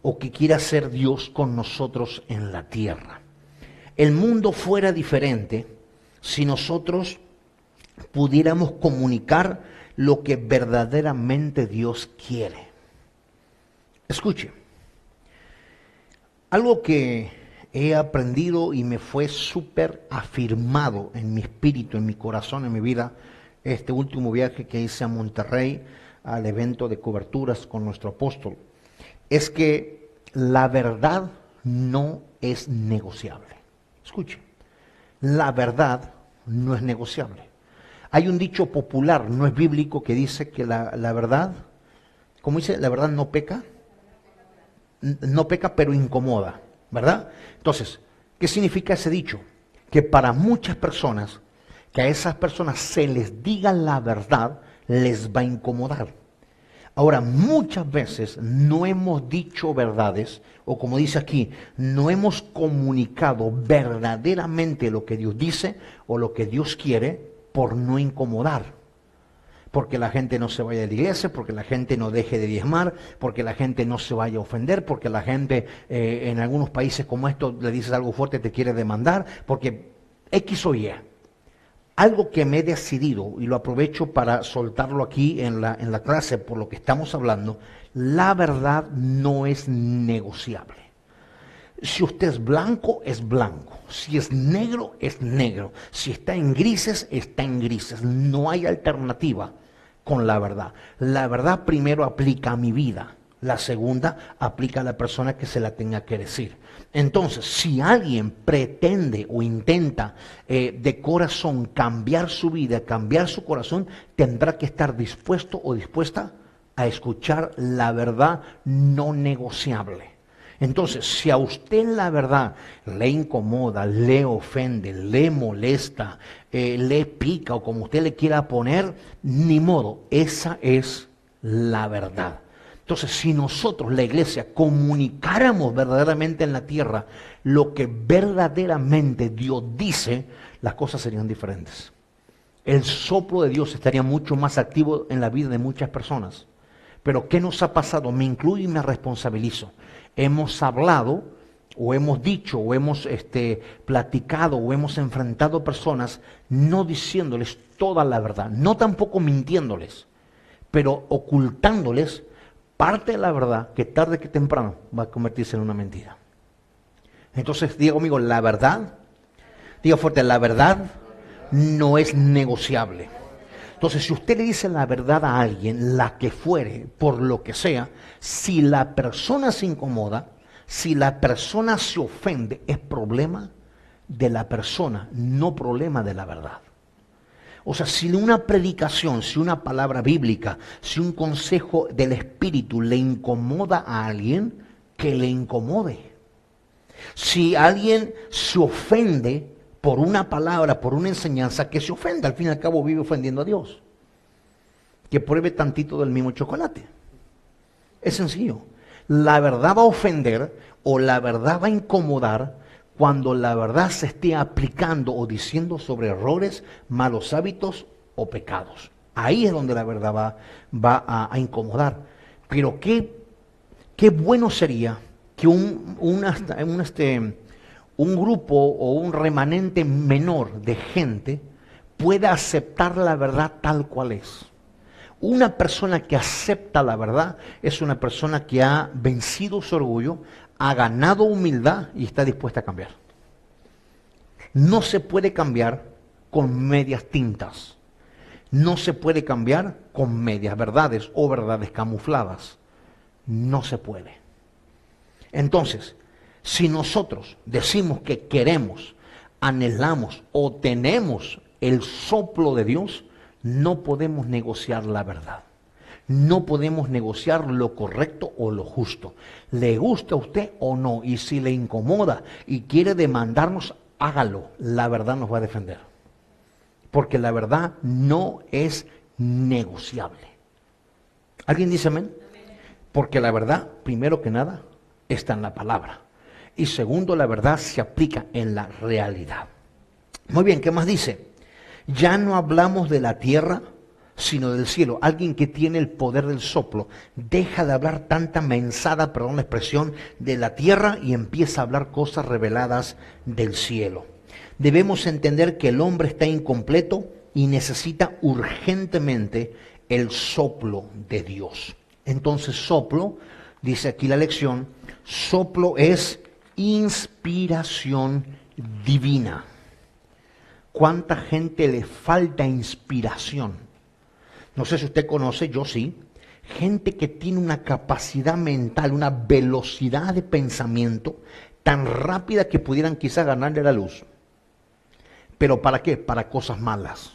o que quiere hacer Dios con nosotros en la tierra. El mundo fuera diferente si nosotros pudiéramos comunicar lo que verdaderamente Dios quiere. Escuche, algo que he aprendido y me fue súper afirmado en mi espíritu, en mi corazón, en mi vida, este último viaje que hice a Monterrey, al evento de coberturas con nuestro apóstol, es que la verdad no es negociable. Escuche, la verdad no es negociable. Hay un dicho popular, no es bíblico, que dice que la verdad, ¿cómo dice? La verdad no peca. No peca, pero incomoda, ¿verdad? Entonces, ¿qué significa ese dicho? Que para muchas personas, que a esas personas se les diga la verdad, les va a incomodar. Ahora, muchas veces no hemos dicho verdades, o como dice aquí, no hemos comunicado verdaderamente lo que Dios dice o lo que Dios quiere, por no incomodar, porque la gente no se vaya de la iglesia, porque la gente no deje de diezmar, porque la gente no se vaya a ofender, porque la gente en algunos países como estos le dices algo fuerte, te quiere demandar, porque X o Y. Algo que me he decidido, y lo aprovecho para soltarlo aquí en la clase por lo que estamos hablando, la verdad no es negociable. Si usted es blanco, es blanco. Si es negro, es negro. Si está en grises, está en grises. No hay alternativa con la verdad. La verdad primero aplica a mi vida. La segunda aplica a la persona que se la tenga que decir. Entonces, si alguien pretende o intenta de corazón cambiar su vida, cambiar su corazón, tendrá que estar dispuesto o dispuesta a escuchar la verdad no negociable. Entonces, si a usted la verdad le incomoda, le ofende, le molesta, le pica o como usted le quiera poner, ni modo, esa es la verdad. Entonces, si nosotros, la iglesia, comunicáramos verdaderamente en la tierra lo que verdaderamente Dios dice, las cosas serían diferentes. el soplo de Dios estaría mucho más activo en la vida de muchas personas. Pero ¿qué nos ha pasado? Me incluyo y me responsabilizo. Hemos hablado, o hemos dicho, o hemos platicado, o hemos enfrentado personas no diciéndoles toda la verdad, no tampoco mintiéndoles, pero ocultándoles parte de la verdad que tarde que temprano va a convertirse en una mentira. Entonces, diga conmigo, la verdad, diga fuerte, la verdad no es negociable. Entonces, si usted le dice la verdad a alguien, la que fuere, por lo que sea, si la persona se incomoda, si la persona se ofende, es problema de la persona, no problema de la verdad. O sea, si una predicación, si una palabra bíblica, si un consejo del Espíritu le incomoda a alguien, que le incomode. Si alguien se ofende por una palabra, por una enseñanza, que se ofenda, al fin y al cabo vive ofendiendo a Dios. Que pruebe tantito del mismo chocolate. Es sencillo. La verdad va a ofender o la verdad va a incomodar cuando la verdad se esté aplicando o diciendo sobre errores, malos hábitos o pecados. Ahí es donde la verdad va a incomodar. Pero qué bueno sería que un grupo o un remanente menor de gente pueda aceptar la verdad tal cual es. Una persona que acepta la verdad es una persona que ha vencido su orgullo, ha ganado humildad y está dispuesta a cambiar. No se puede cambiar con medias tintas. No se puede cambiar con medias verdades o verdades camufladas. No se puede. Entonces, si nosotros decimos que queremos, anhelamos o tenemos el soplo de Dios, no podemos negociar la verdad. No podemos negociar lo correcto o lo justo. Le gusta a usted o no, y si le incomoda y quiere demandarnos, hágalo. La verdad nos va a defender. Porque la verdad no es negociable. ¿Alguien dice amén? Porque la verdad, primero que nada, está en la palabra. Y segundo, la verdad se aplica en la realidad. Muy bien, ¿qué más dice? Ya no hablamos de la tierra, sino del cielo. Alguien que tiene el poder del soplo deja de hablar tanta mensada, perdón la expresión, de la tierra y empieza a hablar cosas reveladas del cielo. Debemos entender que el hombre está incompleto y necesita urgentemente el soplo de Dios. Entonces soplo, dice aquí la lección, soplo es inspiración divina. ¿Cuánta gente le falta inspiración? No sé si usted conoce, yo sí, gente que tiene una capacidad mental, una velocidad de pensamiento tan rápida que pudieran quizás ganarle la luz. ¿Pero para qué? Para cosas malas.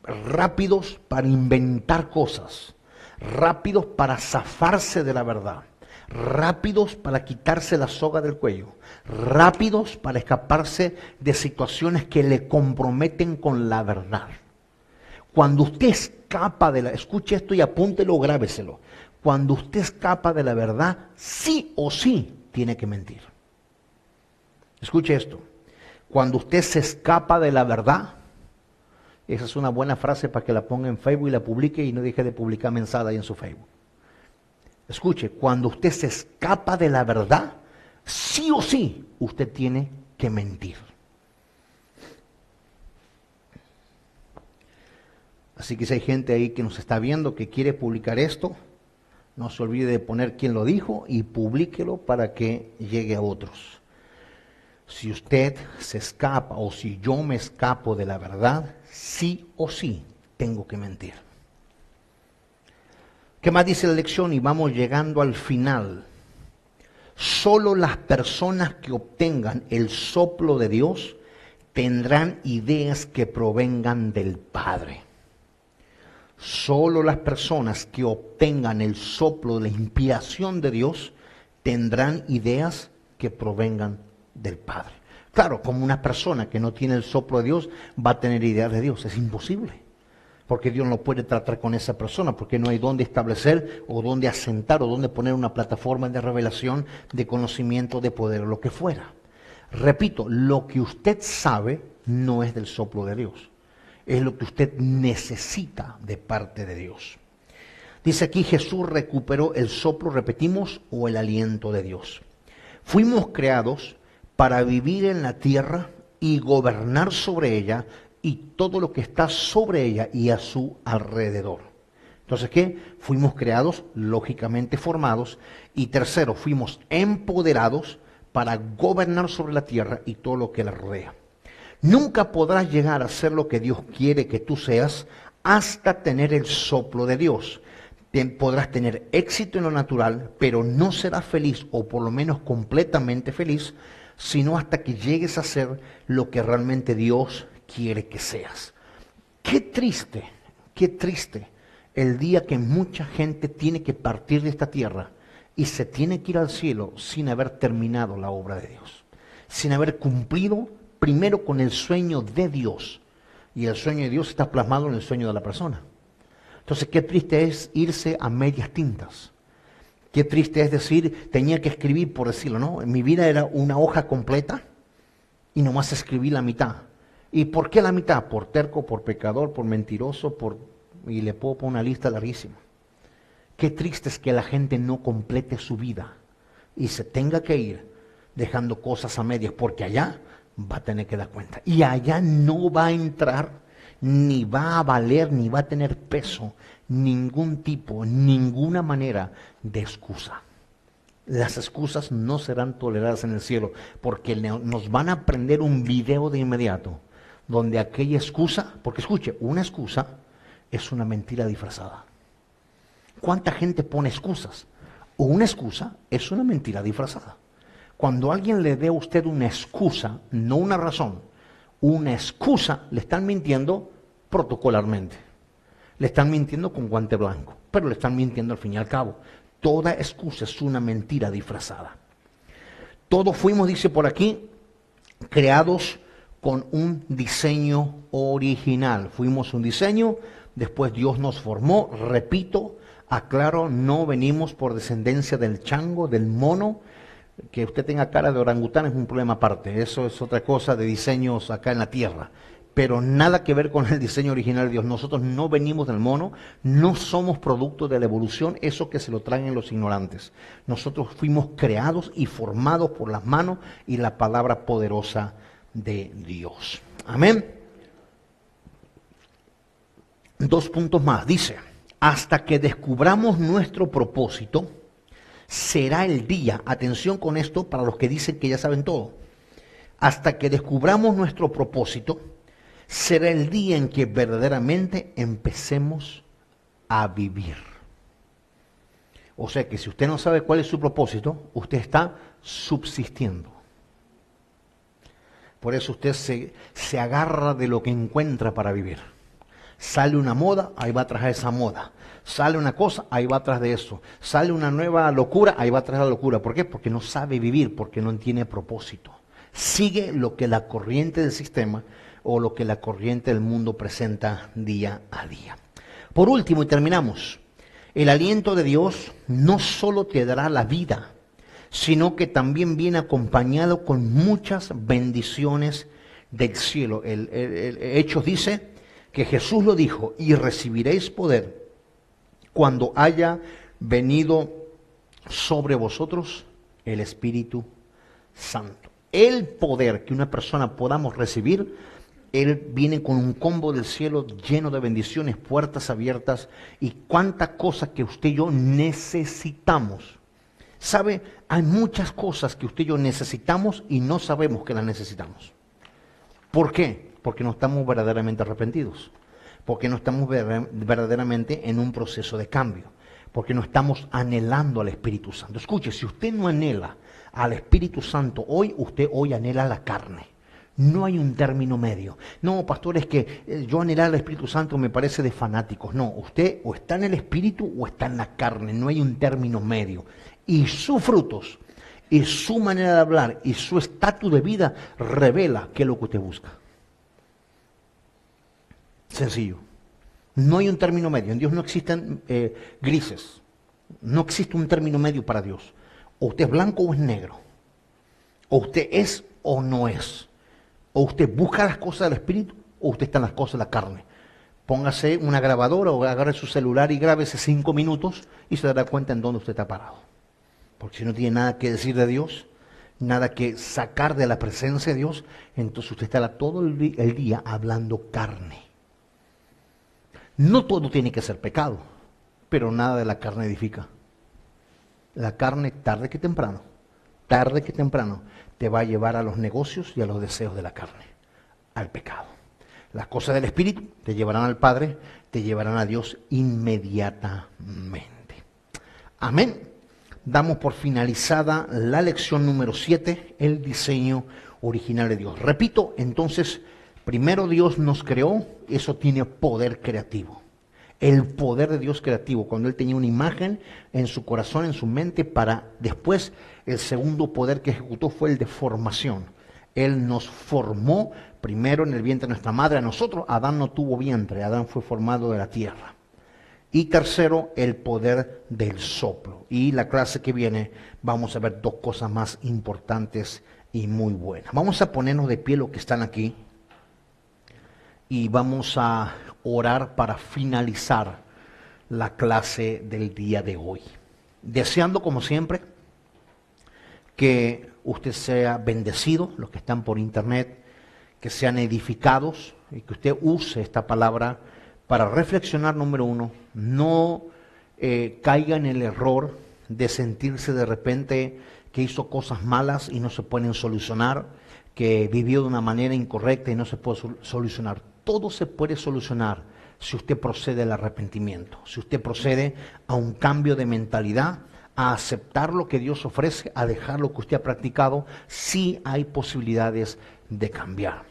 Rápidos para inventar cosas, rápidos para zafarse de la verdad, rápidos para quitarse la soga del cuello, rápidos para escaparse de situaciones que le comprometen con la verdad. Cuando usted escapa de la, escuche esto y apúntelo, grábeselo. Cuando usted escapa de la verdad, sí o sí tiene que mentir. Escuche esto. Cuando usted se escapa de la verdad, esa es una buena frase para que la ponga en Facebook y la publique y no deje de publicar mensada ahí en su Facebook. Escuche, cuando usted se escapa de la verdad, sí o sí usted tiene que mentir. Así que si hay gente ahí que nos está viendo que quiere publicar esto, no se olvide de poner quién lo dijo y publíquelo para que llegue a otros. Si usted se escapa o si yo me escapo de la verdad, sí o sí tengo que mentir. ¿Qué más dice la lección? Y vamos llegando al final. Solo las personas que obtengan el soplo de Dios tendrán ideas que provengan del Padre. Solo las personas que obtengan el soplo de la inspiración de Dios tendrán ideas que provengan del Padre. Claro, como una persona que no tiene el soplo de Dios va a tener ideas de Dios, es imposible. Porque Dios no puede tratar con esa persona, porque no hay dónde establecer o dónde asentar o dónde poner una plataforma de revelación, de conocimiento, de poder o lo que fuera. Repito, lo que usted sabe no es del soplo de Dios. es lo que usted necesita de parte de Dios. Dice aquí, Jesús recuperó el soplo, repetimos, o el aliento de Dios. Fuimos creados para vivir en la tierra y gobernar sobre ella y todo lo que está sobre ella y a su alrededor. Entonces, ¿qué? Fuimos creados, lógicamente formados, y tercero, fuimos empoderados para gobernar sobre la tierra y todo lo que la rodea. Nunca podrás llegar a ser lo que Dios quiere que tú seas hasta tener el soplo de Dios. Podrás tener éxito en lo natural, pero no serás feliz, o por lo menos completamente feliz, sino hasta que llegues a ser lo que realmente Dios quiere que seas. Qué triste el día que mucha gente tiene que partir de esta tierra y se tiene que ir al cielo sin haber terminado la obra de Dios, sin haber cumplido primero con el sueño de Dios, y el sueño de Dios está plasmado en el sueño de la persona. Entonces, qué triste es irse a medias tintas. Qué triste es decir, tenía que escribir, por decirlo, ¿no? Mi vida era una hoja completa y nomás escribí la mitad. ¿Y por qué la mitad? Por terco, por pecador, por mentiroso, y le puedo poner una lista larguísima. Qué triste es que la gente no complete su vida y se tenga que ir dejando cosas a medias, porque allá va a tener que dar cuenta. Y allá no va a entrar, ni va a valer, ni va a tener peso, ningún tipo, ninguna manera de excusa. Las excusas no serán toleradas en el cielo, porque nos van a prender un video de inmediato, donde aquella excusa, porque escuche, una excusa es una mentira disfrazada. ¿Cuánta gente pone excusas? Una excusa es una mentira disfrazada. Cuando alguien le dé a usted una excusa, no una razón, una excusa, le están mintiendo protocolarmente. Le están mintiendo con guante blanco, pero le están mintiendo al fin y al cabo. Toda excusa es una mentira disfrazada. Todos fuimos, dice por aquí, creados con un diseño original. Fuimos un diseño, después Dios nos formó, repito, aclaro, no venimos por descendencia del chango, del mono. Que usted tenga cara de orangután es un problema aparte, eso es otra cosa de diseños acá en la tierra, pero nada que ver con el diseño original de Dios. Nosotros no venimos del mono, no somos producto de la evolución, eso que se lo traen los ignorantes. Nosotros fuimos creados y formados por las manos y la palabra poderosa de Dios. Amén. 2 puntos más, dice, hasta que descubramos nuestro propósito, será el día, atención con esto para los que dicen que ya saben todo, hasta que descubramos nuestro propósito, será el día en que verdaderamente empecemos a vivir. O sea que si usted no sabe cuál es su propósito, usted está subsistiendo. Por eso usted se agarra de lo que encuentra para vivir. Sale una moda, ahí va atrás de esa moda. Sale una cosa, ahí va atrás de eso. Sale una nueva locura, ahí va atrás de la locura. ¿Por qué? Porque no sabe vivir, porque no tiene propósito. Sigue lo que la corriente del sistema o lo que la corriente del mundo presenta día a día. Por último, y terminamos, el aliento de Dios no solo te dará la vida, sino que también viene acompañado con muchas bendiciones del cielo. El Hechos dice que Jesús lo dijo, y recibiréis poder cuando haya venido sobre vosotros el Espíritu Santo. El poder que una persona podamos recibir, Él viene con un combo del cielo lleno de bendiciones, puertas abiertas y cuántas cosas que usted y yo necesitamos. ¿Sabe? Hay muchas cosas que usted y yo necesitamos y no sabemos que las necesitamos. ¿Por qué? Porque no estamos verdaderamente arrepentidos. Porque no estamos verdaderamente en un proceso de cambio, porque no estamos anhelando al Espíritu Santo. Escuche, si usted no anhela al Espíritu Santo usted hoy anhela la carne. No hay un término medio. No, pastor, es que yo anhelar al Espíritu Santo me parece de fanáticos. No, usted o está en el Espíritu o está en la carne, no hay un término medio. Y sus frutos, y su manera de hablar, y su estatus de vida revela qué es lo que usted busca. Sencillo. No hay un término medio. En Dios no existen grises. No existe un término medio para Dios. O usted es blanco o es negro. O usted es o no es. O usted busca las cosas del Espíritu o usted está en las cosas de la carne. Póngase una grabadora o agarre su celular y grábese 5 minutos y se dará cuenta en dónde usted está parado. Porque si no tiene nada que decir de Dios, nada que sacar de la presencia de Dios, entonces usted estará todo el día hablando carne. No todo tiene que ser pecado, pero nada de la carne edifica. La carne, tarde que temprano, te va a llevar a los negocios y a los deseos de la carne, al pecado. Las cosas del Espíritu te llevarán al Padre, te llevarán a Dios inmediatamente. Amén. Damos por finalizada la lección número 7, el diseño original de Dios. Repito, entonces, primero Dios nos creó, eso tiene poder creativo. El poder de Dios creativo, cuando Él tenía una imagen en su corazón, en su mente, para después el segundo poder que ejecutó fue el de formación. Él nos formó primero en el vientre de nuestra madre. A nosotros, Adán no tuvo vientre, Adán fue formado de la tierra. Y tercero, el poder del soplo. Y la clase que viene vamos a ver 2 cosas más importantes y muy buenas. Vamos a ponernos de pie los que están aquí y vamos a orar para finalizar la clase del día de hoy. Deseando, como siempre, que usted sea bendecido, los que están por internet, que sean edificados y que usted use esta palabra para reflexionar, número 1, no caiga en el error de sentirse de repente que hizo cosas malas y no se pueden solucionar, que vivió de una manera incorrecta y no se puede solucionar. Todo se puede solucionar si usted procede al arrepentimiento, si usted procede a un cambio de mentalidad, a aceptar lo que Dios ofrece, a dejar lo que usted ha practicado, sí hay posibilidades de cambiar.